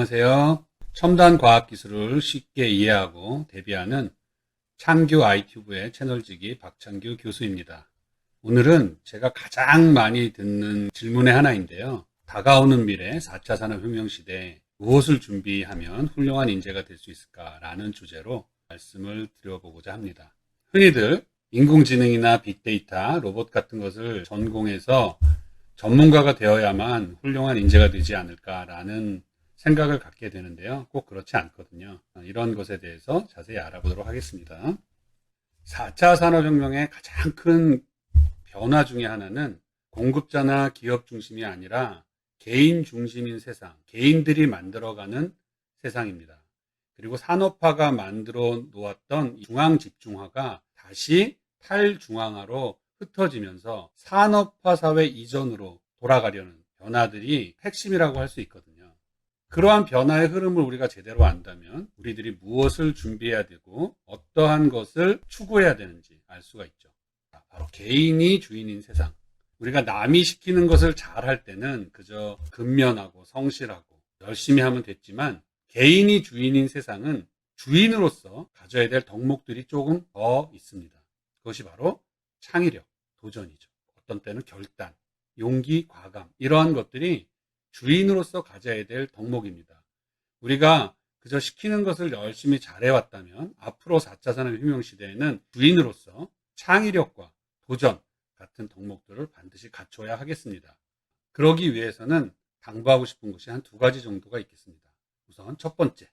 안녕하세요. 첨단 과학 기술을 쉽게 이해하고 대비하는 창규 아이튜브의 채널지기 박창규 교수입니다. 오늘은 제가 가장 많이 듣는 질문의 하나인데요. 다가오는 미래 4차 산업혁명 시대에 무엇을 준비하면 훌륭한 인재가 될 수 있을까라는 주제로 말씀을 드려보고자 합니다. 흔히들 인공지능이나 빅데이터, 로봇 같은 것을 전공해서 전문가가 되어야만 훌륭한 인재가 되지 않을까라는 생각을 갖게 되는데요. 꼭 그렇지 않거든요. 이런 것에 대해서 자세히 알아보도록 하겠습니다. 4차 산업혁명의 가장 큰 변화 중에 하나는 공급자나 기업 중심이 아니라 개인 중심인 세상, 개인들이 만들어가는 세상입니다. 그리고 산업화가 만들어 놓았던 중앙 집중화가 다시 탈중앙화로 흩어지면서 산업화 사회 이전으로 돌아가려는 변화들이 핵심이라고 할 수 있거든요. 그러한 변화의 흐름을 우리가 제대로 안다면 우리들이 무엇을 준비해야 되고 어떠한 것을 추구해야 되는지 알 수가 있죠. 바로 개인이 주인인 세상. 우리가 남이 시키는 것을 잘할 때는 그저 근면하고 성실하고 열심히 하면 됐지만 개인이 주인인 세상은 주인으로서 가져야 될 덕목들이 조금 더 있습니다. 그것이 바로 창의력, 도전이죠. 어떤 때는 결단, 용기, 과감 이러한 것들이 주인으로서 가져야 될 덕목입니다. 우리가 그저 시키는 것을 열심히 잘해왔다면 앞으로 4차 산업혁명 시대에는 주인으로서 창의력과 도전 같은 덕목들을 반드시 갖춰야 하겠습니다. 그러기 위해서는 당부하고 싶은 것이 한 두 가지 정도가 있겠습니다. 우선 첫 번째,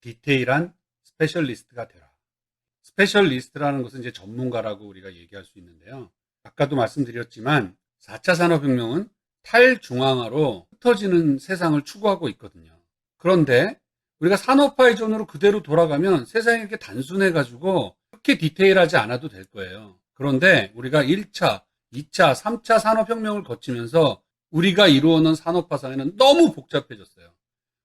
디테일한 스페셜리스트가 되라. 스페셜리스트라는 것은 이제 전문가라고 우리가 얘기할 수 있는데요. 아까도 말씀드렸지만 4차 산업혁명은 탈중앙화로 흩어지는 세상을 추구하고 있거든요. 그런데 우리가 산업화 이전으로 그대로 돌아가면 세상이 이렇게 단순해가지고 그렇게 디테일하지 않아도 될 거예요. 그런데 우리가 1차, 2차, 3차 산업혁명을 거치면서 우리가 이루어놓은 산업화 사회는 너무 복잡해졌어요.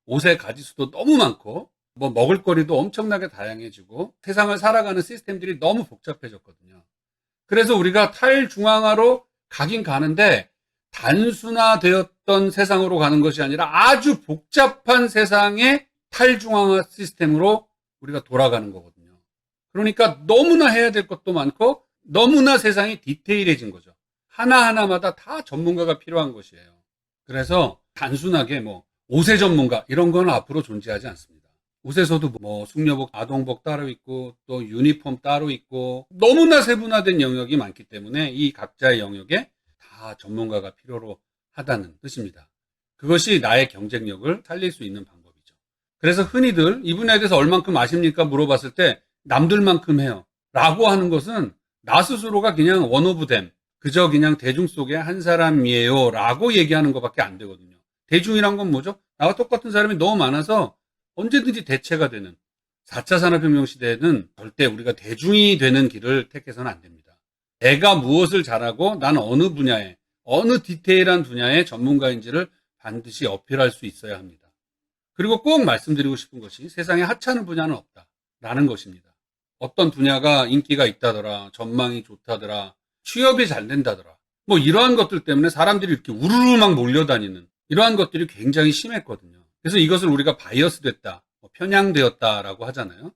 옷의 가지수도 너무 많고 먹을거리도 엄청나게 다양해지고 세상을 살아가는 시스템들이 너무 복잡해졌거든요. 그래서 우리가 탈중앙화로 가긴 가는데 단순화되었던 세상으로 가는 것이 아니라 아주 복잡한 세상의 탈중앙화 시스템으로 우리가 돌아가는 거거든요. 그러니까 너무나 해야 될 것도 많고 너무나 세상이 디테일해진 거죠. 하나하나마다 다 전문가가 필요한 것이에요. 그래서 단순하게 옷의 전문가 이런 건 앞으로 존재하지 않습니다. 옷에서도 숙녀복, 아동복 따로 있고 또 유니폼 따로 있고 너무나 세분화된 영역이 많기 때문에 이 각자의 영역에 다 전문가가 필요로 하다는 뜻입니다. 그것이 나의 경쟁력을 살릴 수 있는 방법이죠. 그래서 흔히들 이 분야에 대해서 얼만큼 아십니까? 물어봤을 때 남들만큼 해요. 라고 하는 것은 나 스스로가 그냥 원 오브 댐, 그저 그냥 대중 속의 한 사람이에요 라고 얘기하는 것밖에 안 되거든요. 대중이란 건 뭐죠? 나와 똑같은 사람이 너무 많아서 언제든지 대체가 되는 4차 산업혁명 시대에는 절대 우리가 대중이 되는 길을 택해서는 안 됩니다. 내가 무엇을 잘하고 난 어느 분야에 어느 디테일한 분야의 전문가인지를 반드시 어필할 수 있어야 합니다. 그리고 꼭 말씀드리고 싶은 것이 세상에 하찮은 분야는 없다라는 것입니다. 어떤 분야가 인기가 있다더라, 전망이 좋다더라, 취업이 잘 된다더라 이러한 것들 때문에 사람들이 이렇게 우르르 막 몰려다니는 이러한 것들이 굉장히 심했거든요. 그래서 이것을 우리가 바이어스 됐다, 편향되었다라고 하잖아요.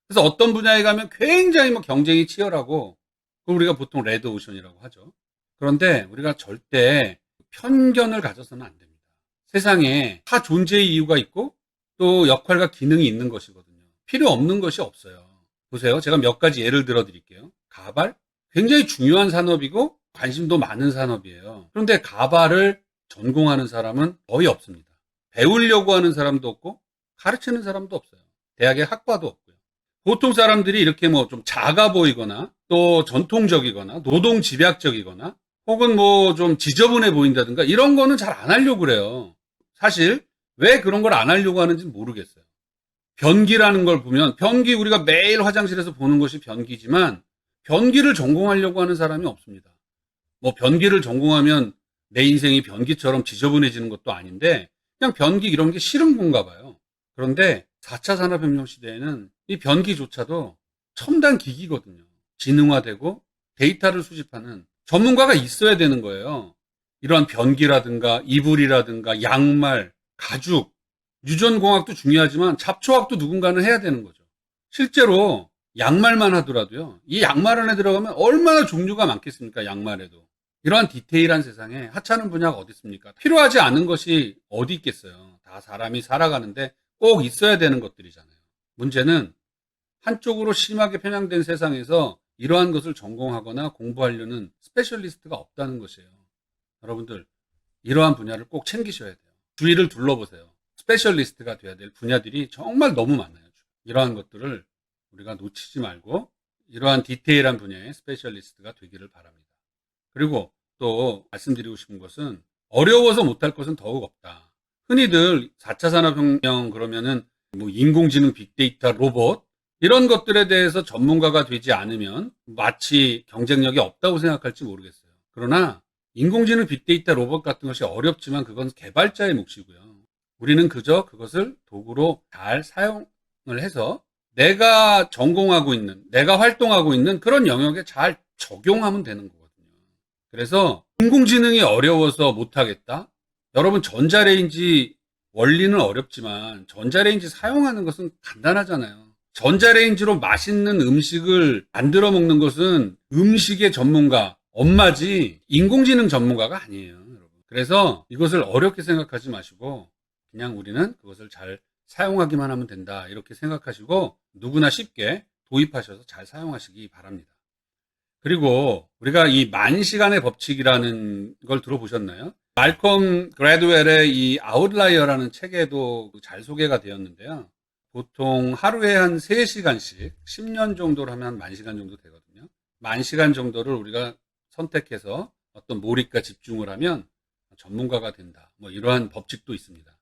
그래서 어떤 분야에 가면 굉장히 경쟁이 치열하고 그걸 우리가 보통 레드 오션이라고 하죠. 그런데 우리가 절대 편견을 가져서는 안 됩니다. 세상에 다 존재의 이유가 있고 또 역할과 기능이 있는 것이거든요. 필요 없는 것이 없어요. 보세요. 제가 몇 가지 예를 들어 드릴게요. 가발? 굉장히 중요한 산업이고 관심도 많은 산업이에요. 그런데 가발을 전공하는 사람은 거의 없습니다. 배우려고 하는 사람도 없고 가르치는 사람도 없어요. 대학에 학과도 없고요. 보통 사람들이 이렇게 좀 작아 보이거나 또 전통적이거나 노동 집약적이거나 혹은 좀 지저분해 보인다든가 이런 거는 잘 안 하려고 그래요. 사실 왜 그런 걸 안 하려고 하는지 모르겠어요. 변기라는 걸 보면 변기 우리가 매일 화장실에서 보는 것이 변기지만 변기를 전공하려고 하는 사람이 없습니다. 변기를 전공하면 내 인생이 변기처럼 지저분해지는 것도 아닌데 그냥 변기 이런 게 싫은 건가 봐요. 그런데 4차 산업혁명 시대에는 이 변기조차도 첨단 기기거든요. 지능화되고 데이터를 수집하는 전문가가 있어야 되는 거예요. 이러한 변기라든가 이불이라든가 양말, 가죽 유전공학도 중요하지만 잡초학도 누군가는 해야 되는 거죠. 실제로 양말만 하더라도요. 이 양말 안에 들어가면 얼마나 종류가 많겠습니까? 양말에도. 이러한 디테일한 세상에 하찮은 분야가 어디 있습니까? 필요하지 않은 것이 어디 있겠어요. 다 사람이 살아가는데 꼭 있어야 되는 것들이잖아요. 문제는 한쪽으로 심하게 편향된 세상에서 이러한 것을 전공하거나 공부하려는 스페셜리스트가 없다는 것이에요. 여러분들, 이러한 분야를 꼭 챙기셔야 돼요. 주위를 둘러보세요. 스페셜리스트가 돼야 될 분야들이 정말 너무 많아요. 이러한 것들을 우리가 놓치지 말고 이러한 디테일한 분야의 스페셜리스트가 되기를 바랍니다. 그리고 또 말씀드리고 싶은 것은 어려워서 못할 것은 더욱 없다. 흔히들 4차 산업혁명 그러면은 뭐 인공지능, 빅데이터, 로봇 이런 것들에 대해서 전문가가 되지 않으면 마치 경쟁력이 없다고 생각할지 모르겠어요. 그러나 인공지능, 빅데이터, 로봇 같은 것이 어렵지만 그건 개발자의 몫이고요. 우리는 그저 그것을 도구로 잘 사용을 해서 내가 전공하고 있는, 내가 활동하고 있는 그런 영역에 잘 적용하면 되는 거거든요. 그래서 인공지능이 어려워서 못하겠다? 여러분, 전자레인지 원리는 어렵지만 전자레인지 사용하는 것은 간단하잖아요. 전자레인지로 맛있는 음식을 만들어 먹는 것은 음식의 전문가, 엄마지 인공지능 전문가가 아니에요, 여러분. 그래서 이것을 어렵게 생각하지 마시고 그냥 우리는 그것을 잘 사용하기만 하면 된다, 이렇게 생각하시고 누구나 쉽게 도입하셔서 잘 사용하시기 바랍니다. 그리고 우리가 이 만시간의 법칙이라는 걸 들어보셨나요? 말콤 그래드웰의 이 아웃라이어라는 책에도 잘 소개가 되었는데요. 보통 하루에 한 3시간씩 10년 정도로 하면 한 만시간 정도 되거든요. 만시간 정도를 우리가 선택해서 어떤 몰입과 집중을 하면 전문가가 된다. 뭐 이러한 법칙도 있습니다.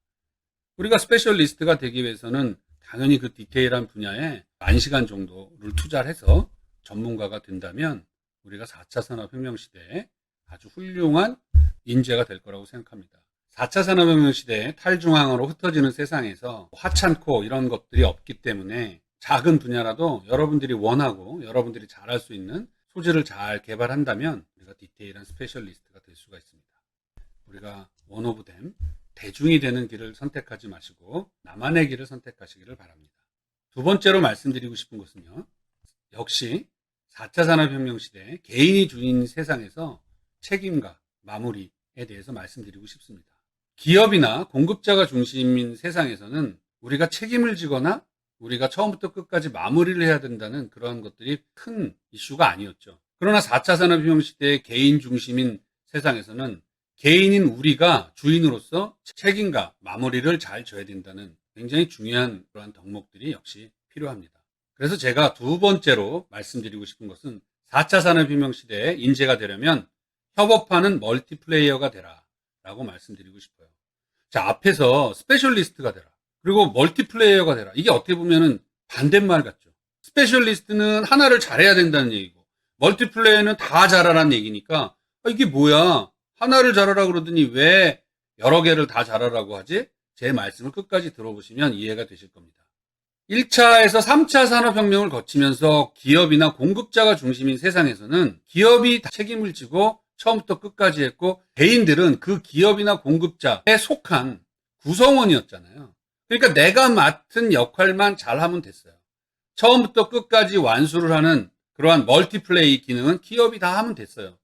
우리가 스페셜리스트가 되기 위해서는 당연히 그 디테일한 분야에 만시간 정도를 투자를 해서 전문가가 된다면 우리가 4차 산업혁명 시대에 아주 훌륭한 인재가 될 거라고 생각합니다. 4차 산업혁명 시대에 탈중앙으로 흩어지는 세상에서 하찮고 이런 것들이 없기 때문에 작은 분야라도 여러분들이 원하고 여러분들이 잘할 수 있는 소질을 잘 개발한다면 우리가 디테일한 스페셜리스트가 될 수가 있습니다. 우리가 원 오브 댐, 대중이 되는 길을 선택하지 마시고 나만의 길을 선택하시기를 바랍니다. 두 번째로 말씀드리고 싶은 것은요. 역시 4차 산업혁명 시대 개인이 주인 세상에서 책임과 마무리에 대해서 말씀드리고 싶습니다. 기업이나 공급자가 중심인 세상에서는 우리가 책임을 지거나 우리가 처음부터 끝까지 마무리를 해야 된다는 그런 것들이 큰 이슈가 아니었죠. 그러나 4차 산업혁명 시대의 개인 중심인 세상에서는 개인인 우리가 주인으로서 책임과 마무리를 잘 져야 된다는 굉장히 중요한 그러한 덕목들이 역시 필요합니다. 그래서 제가 두 번째로 말씀드리고 싶은 것은 4차 산업혁명 시대에 인재가 되려면 협업하는 멀티플레이어가 되라 라고 말씀드리고 싶어요. 자, 앞에서 스페셜리스트가 되라, 그리고 멀티플레이어가 되라, 이게 어떻게 보면은 반대말 같죠. 스페셜리스트는 하나를 잘해야 된다는 얘기고 멀티플레이어는 다 잘하라는 얘기니까 이게 뭐야, 하나를 잘하라 그러더니 왜 여러 개를 다 잘하라고 하지? 제 말씀을 끝까지 들어보시면 이해가 되실 겁니다. 1차에서 3차 산업혁명을 거치면서 기업이나 공급자가 중심인 세상에서는 기업이 다 책임을 지고 처음부터 끝까지 했고 개인들은 그 기업이나 공급자에 속한 구성원이었잖아요. 그러니까 내가 맡은 역할만 잘하면 됐어요. 처음부터 끝까지 완수를 하는 그러한 멀티플레이 기능은 기업이 다 하면 됐어요.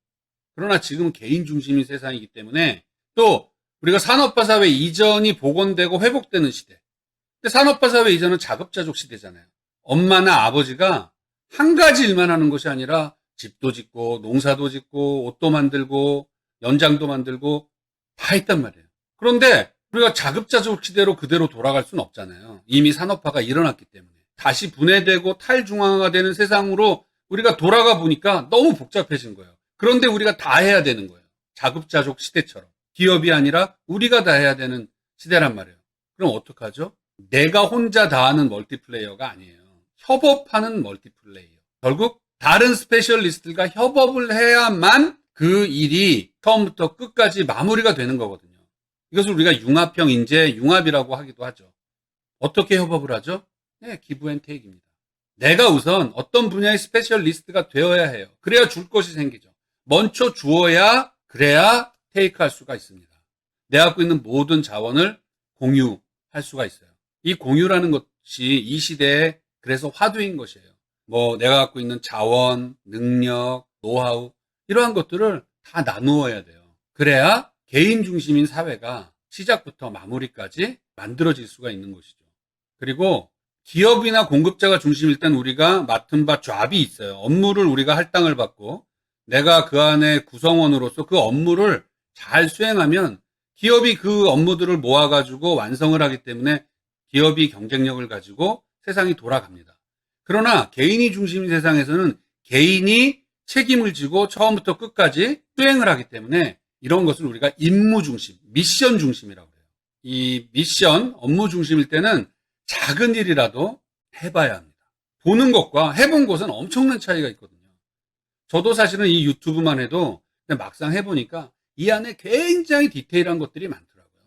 그러나 지금 개인 중심인 세상이기 때문에 또 우리가 산업화 사회 이전이 복원되고 회복되는 시대. 근데 산업화 사회 이전은 자급자족 시대잖아요. 엄마나 아버지가 한 가지 일만 하는 것이 아니라 집도 짓고 농사도 짓고 옷도 만들고 연장도 만들고 다 했단 말이에요. 그런데 우리가 자급자족 시대로 그대로 돌아갈 수는 없잖아요. 이미 산업화가 일어났기 때문에. 다시 분해되고 탈중앙화가 되는 세상으로 우리가 돌아가 보니까 너무 복잡해진 거예요. 그런데 우리가 다 해야 되는 거예요. 자급자족 시대처럼. 기업이 아니라 우리가 다 해야 되는 시대란 말이에요. 그럼 어떡하죠? 내가 혼자 다 하는 멀티플레이어가 아니에요. 협업하는 멀티플레이어. 결국 다른 스페셜리스트들과 협업을 해야만 그 일이 처음부터 끝까지 마무리가 되는 거거든요. 이것을 우리가 융합형 인재, 융합이라고 하기도 하죠. 어떻게 협업을 하죠? 네, 기브 앤 테이크입니다. 내가 우선 어떤 분야의 스페셜리스트가 되어야 해요. 그래야 줄 것이 생기죠. 먼저 주어야, 그래야 테이크할 수가 있습니다. 내 갖고 있는 모든 자원을 공유, 할 수가 있어요. 이 공유라는 것이 이 시대에 그래서 화두인 것이에요. 내가 갖고 있는 자원, 능력, 노하우 이러한 것들을 다 나누어야 돼요. 그래야 개인 중심인 사회가 시작부터 마무리까지 만들어질 수가 있는 것이죠. 그리고 기업이나 공급자가 중심일 땐 우리가 맡은 바 잡이 있어요. 업무를 우리가 할당을 받고 내가 그 안에 구성원으로서 그 업무를 잘 수행하면 기업이 그 업무들을 모아가지고 완성을 하기 때문에 기업이 경쟁력을 가지고 세상이 돌아갑니다. 그러나 개인이 중심인 세상에서는 개인이 책임을 지고 처음부터 끝까지 수행을 하기 때문에 이런 것을 우리가 임무 중심, 미션 중심이라고 해요. 이 미션, 업무 중심일 때는 작은 일이라도 해봐야 합니다. 보는 것과 해본 것은 엄청난 차이가 있거든요. 저도 사실은 이 유튜브만 해도 막상 해보니까 이 안에 굉장히 디테일한 것들이 많더라고요.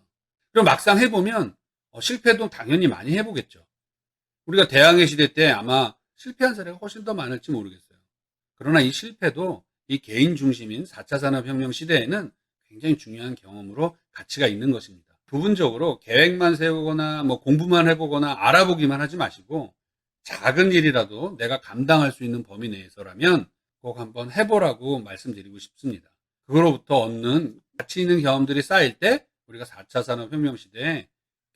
그리고 막상 해보면 실패도 당연히 많이 해보겠죠. 우리가 대항해 시대 때 아마 실패한 사례가 훨씬 더 많을지 모르겠어요. 그러나 이 실패도 이 개인 중심인 4차 산업혁명 시대에는 굉장히 중요한 경험으로 가치가 있는 것입니다. 부분적으로 계획만 세우거나 공부만 해보거나 알아보기만 하지 마시고 작은 일이라도 내가 감당할 수 있는 범위 내에서라면 꼭 한번 해보라고 말씀드리고 싶습니다. 그거로부터 얻는 가치 있는 경험들이 쌓일 때 우리가 4차 산업혁명 시대에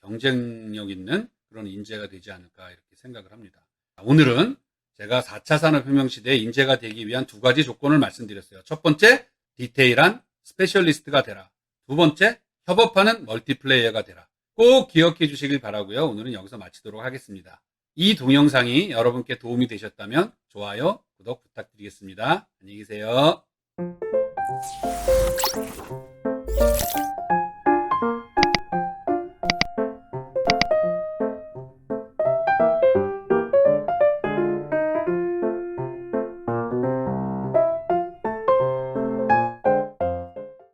경쟁력 있는 그런 인재가 되지 않을까 이렇게 생각을 합니다. 오늘은 제가 4차 산업혁명 시대의 인재가 되기 위한 두 가지 조건을 말씀드렸어요. 첫 번째, 디테일한 스페셜리스트가 되라. 두 번째, 협업하는 멀티플레이어가 되라. 꼭 기억해 주시길 바라고요. 오늘은 여기서 마치도록 하겠습니다. 이 동영상이 여러분께 도움이 되셨다면 좋아요, 구독 부탁드리겠습니다. 안녕히 계세요.